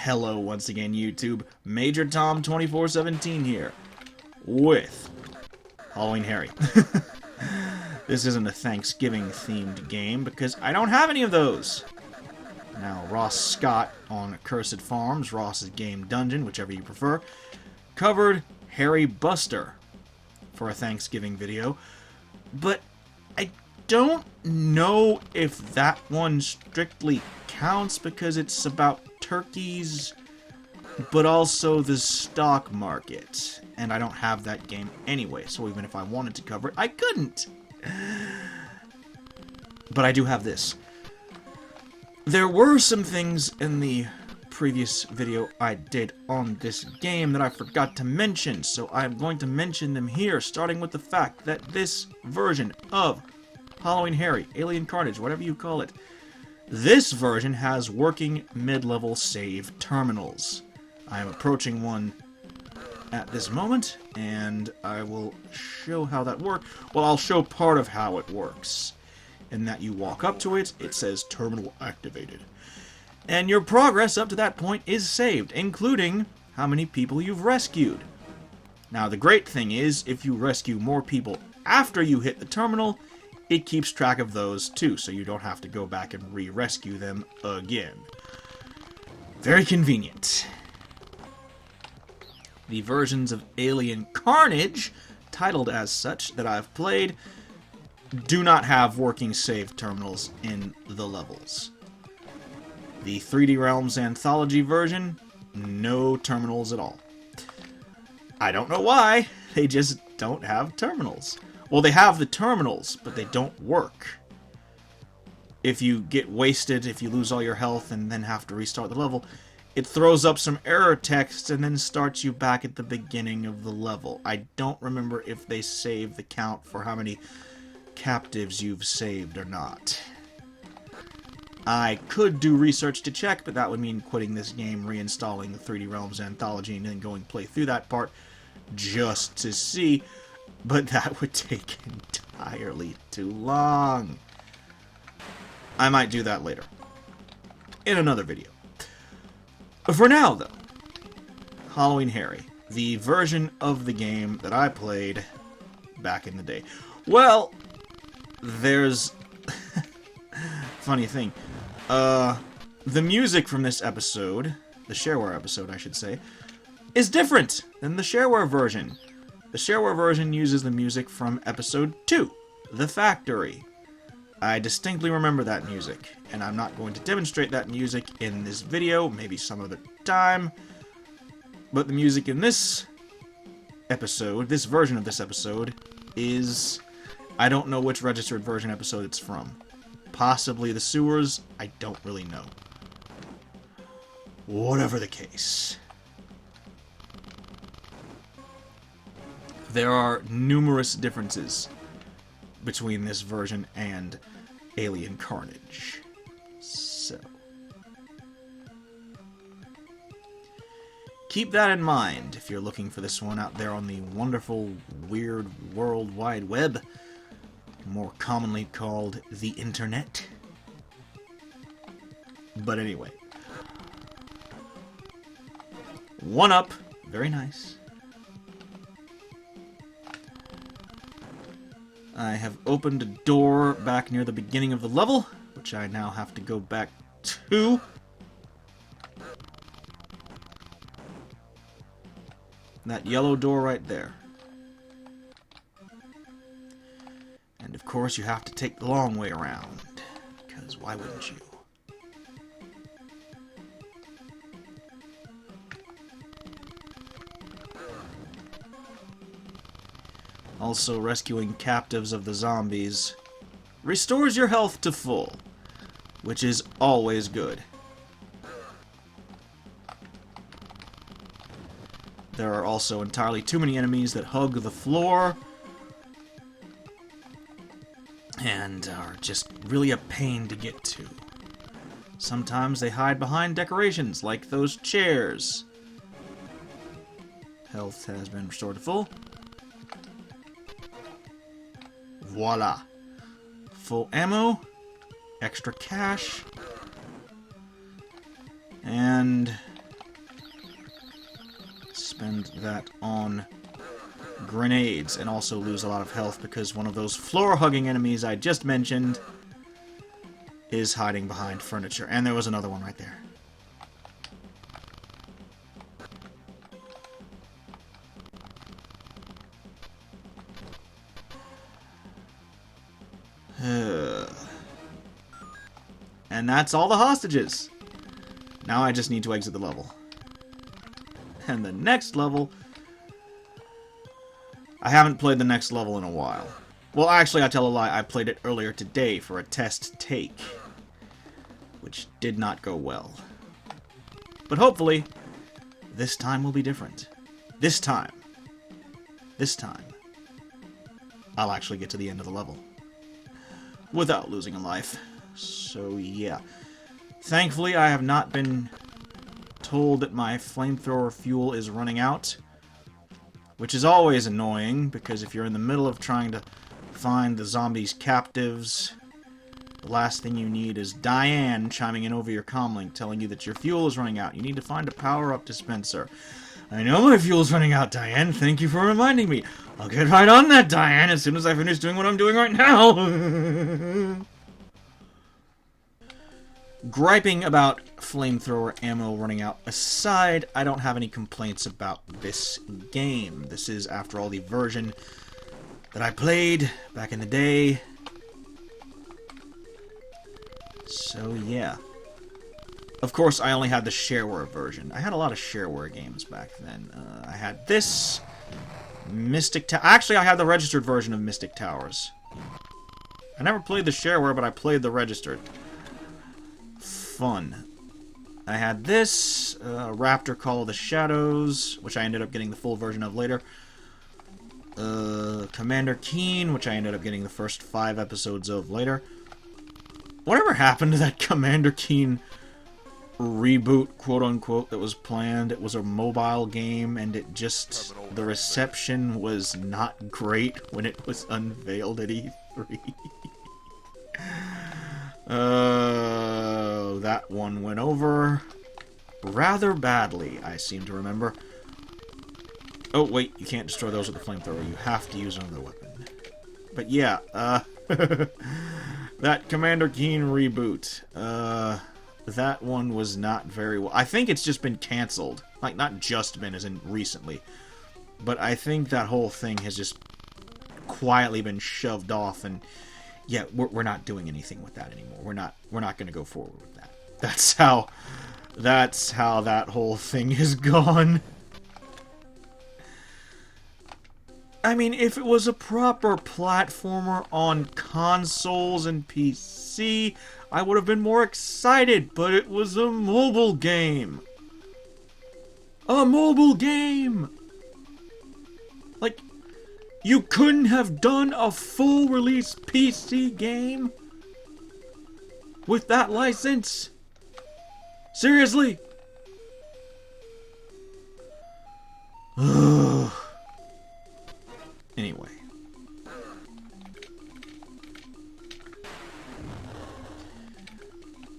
Hello once again, YouTube. MajorTom2417 here with Halloween Harry. This isn't a Thanksgiving-themed game because I don't have any of those. Now, Ross Scott on Cursed Farms, Ross's Game Dungeon, whichever you prefer, covered Harry Buster for a Thanksgiving video, but I don't know if that one strictly counts because it's about turkeys, but also the stock market, and I don't have that game anyway, so even if I wanted to cover it, I couldn't. But I do have this. There were some things in the previous video I did on this game that I forgot to mention, so I'm going to mention them here, starting with the fact that this version of Halloween Harry, Alien Carnage, whatever you call it, this version has working mid-level save terminals. I am approaching one at this moment, and I will show how that works. Well, I'll show part of how it works. In that you walk up to it, it says terminal activated. And your progress up to that point is saved, including how many people you've rescued. Now, the great thing is, if you rescue more people after you hit the terminal, it keeps track of those too, so you don't have to go back and re-rescue them again. Very convenient. The versions of Alien Carnage, titled as such, that I've played, do not have working save terminals in the levels. The 3D Realms Anthology version, no terminals at all. I don't know why, they just don't have terminals. Well, they have the terminals, but they don't work. If you get wasted, if you lose all your health and then have to restart the level, it throws up some error text and then starts you back at the beginning of the level. I don't remember if they save the count for how many captives you've saved or not. I could do research to check, but that would mean quitting this game, reinstalling the 3D Realms Anthology, and then going play through that part just to see, but that would take entirely too long. I might do that later, in another video. But for now, though, Halloween Harry, the version of the game that I played back in the day. Well, there's funny thing. The music from this episode, the shareware episode, I should say, is different than the shareware version. The shareware version uses the music from episode 2, The Factory. I distinctly remember that music, and I'm not going to demonstrate that music in this video, maybe some other time, but the music in this episode, this version of this episode, is... I don't know which registered version episode it's from. Possibly the sewers, I don't really know. Whatever the case. There are numerous differences between this version and Alien Carnage. So, keep that in mind if you're looking for this one out there on the wonderful, weird World Wide Web, more commonly called the Internet. But anyway. 1 up. Very nice. I have opened a door back near the beginning of the level, which I now have to go back to. That yellow door right there. And of course you have to take the long way around, because why wouldn't you? Also, rescuing captives of the zombies restores your health to full, which is always good. There are also entirely too many enemies that hug the floor and are just really a pain to get to. Sometimes they hide behind decorations, like those chairs. Health has been restored to full. Voila. Full ammo, extra cash, and spend that on grenades and also lose a lot of health because one of those floor-hugging enemies I just mentioned is hiding behind furniture. And there was another one right there. And that's all the hostages. Now I just need to exit the level. And the next level... I haven't played the next level in a while. Well, actually, I tell a lie. I played it earlier today for a test take. Which did not go well. But hopefully, this time will be different. This time, I'll actually get to the end of the level. Without losing a life. So, yeah. Thankfully, I have not been told that my flamethrower fuel is running out. Which is always annoying, because if you're in the middle of trying to find the zombies' captives, the last thing you need is Diane chiming in over your comlink telling you that your fuel is running out. You need to find a power-up dispenser. I know my fuel's running out, Diane. Thank you for reminding me. I'll get right on that, Diane, as soon as I finish doing what I'm doing right now. Griping about flamethrower ammo running out aside, I don't have any complaints about this game. This is, after all, the version that I played back in the day. So, yeah. Of course, I only had the shareware version. I had a lot of shareware games back then. I had this, Mystic Towers. Actually, I had the registered version of Mystic Towers. I never played the shareware, but I played the registered. Fun. I had this, Raptor Call of the Shadows, which I ended up getting the full version of later. Commander Keen, which I ended up getting the first 5 episodes of later. Whatever happened to that Commander Keen reboot, quote-unquote, that was planned? It was a mobile game, and it just... the reception was not great when it was unveiled at E3. That one went over rather badly, I seem to remember. Oh, wait, you can't destroy those with the flamethrower. You have to use another weapon. But yeah, that Commander Keen reboot, that one was not very well. I think it's just been canceled. Like, not just been, as in recently. But I think that whole thing has just quietly been shoved off, and yeah, we're not doing anything with that anymore. We're not going to go forward with that. That's how that whole thing is gone. I mean, if it was a proper platformer on consoles and PC, I would have been more excited, but it was a mobile game. A mobile game! Like, you couldn't have done a full release PC game with that license? Seriously? Anyway.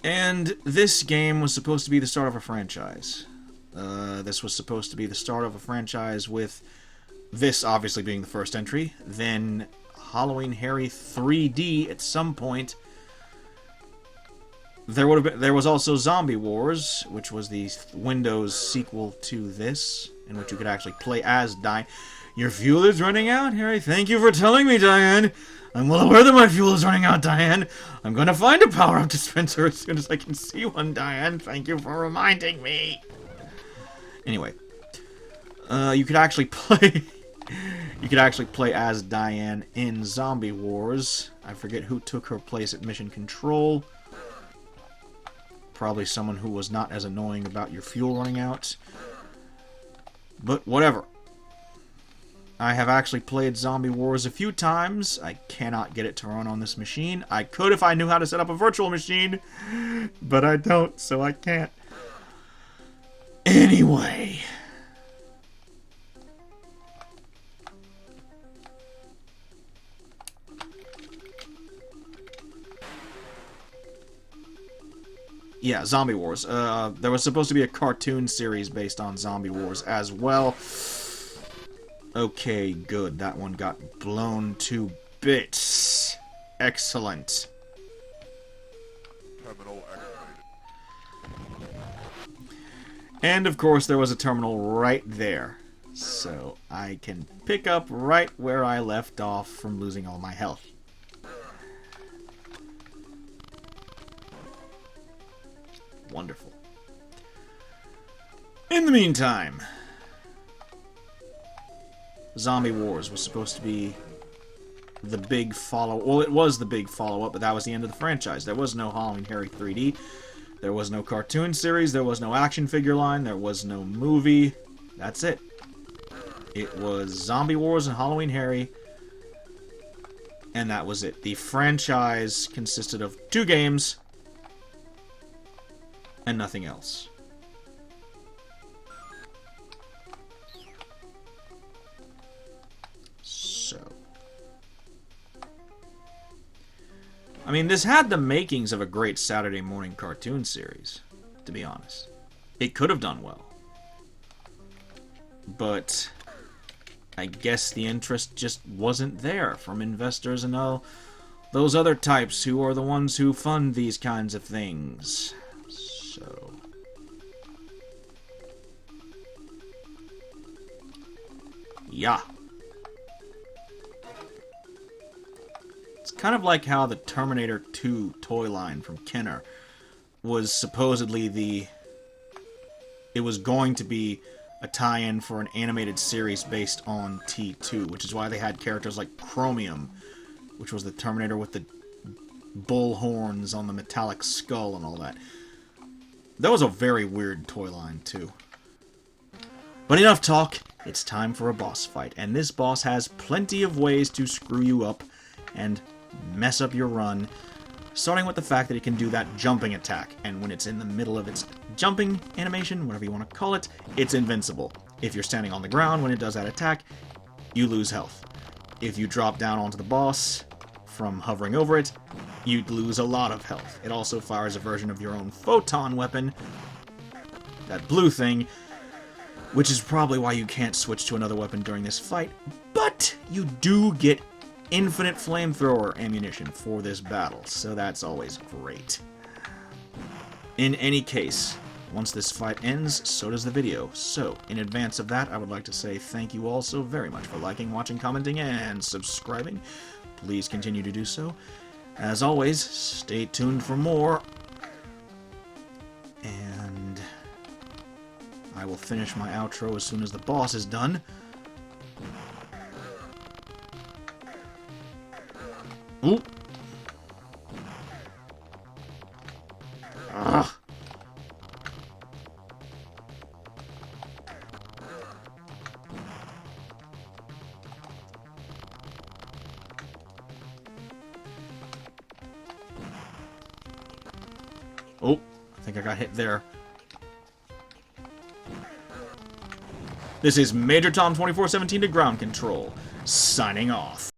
And this game was supposed to be the start of a franchise. This was supposed to be the start of a franchise with this obviously being the first entry, then Halloween Harry 3D at some point. There was also Zombie Wars, which was the Windows sequel to this, in which you could actually play as Diane. Your fuel is running out, Harry. Thank you for telling me, Diane. I'm well aware that my fuel is running out, Diane. I'm going to find a power-up dispenser as soon as I can see one, Diane. Thank you for reminding me. Anyway, you could actually play... You could actually play as Diane in Zombie Wars. I forget who took her place at Mission Control. Probably someone who was not as annoying about your fuel running out. But whatever. I have actually played Zombie Wars a few times. I cannot get it to run on this machine. I could if I knew how to set up a virtual machine, but I don't, so I can't. Anyway. Yeah, Zombie Wars. There was supposed to be a cartoon series based on Zombie Wars as well. Okay, good. That one got blown to bits. Excellent. Terminal activated. And, of course, there was a terminal right there. So, I can pick up right where I left off from losing all my health. Wonderful. In the meantime, Zombie Wars was supposed to be the big follow... Well, it was the big follow-up, but that was the end of the franchise. There was no Halloween Harry 3D. There was no cartoon series. There was no action figure line. There was no movie. That's it. It was Zombie Wars and Halloween Harry, and that was it. The franchise consisted of 2 games and nothing else. So, I mean, this had the makings of a great Saturday morning cartoon series, to be honest. It could have done well. But I guess the interest just wasn't there from investors and all those other types who are the ones who fund these kinds of things. So, yeah. It's kind of like how the Terminator 2 toy line from Kenner was supposedly it was going to be a tie-in for an animated series based on T2, which is why they had characters like Chromium, which was the Terminator with the bull horns on the metallic skull and all that. That was a very weird toy line, too. But enough talk, it's time for a boss fight, and this boss has plenty of ways to screw you up and mess up your run, starting with the fact that it can do that jumping attack, and when it's in the middle of its jumping animation, whatever you want to call it, it's invincible. If you're standing on the ground when it does that attack, you lose health. If you drop down onto the boss from hovering over it, you lose a lot of health. It also fires a version of your own photon weapon, that blue thing, which is probably why you can't switch to another weapon during this fight, but you do get infinite flamethrower ammunition for this battle, so that's always great. In any case, once this fight ends, so does the video. So, in advance of that, I would like to say thank you all so very much for liking, watching, commenting, and subscribing. Please continue to do so. As always, stay tuned for more. And I will finish my outro as soon as the boss is done. Ooh. Ugh. Oh, I think I got hit there. This is MajorTom2417 to Ground Control, signing off.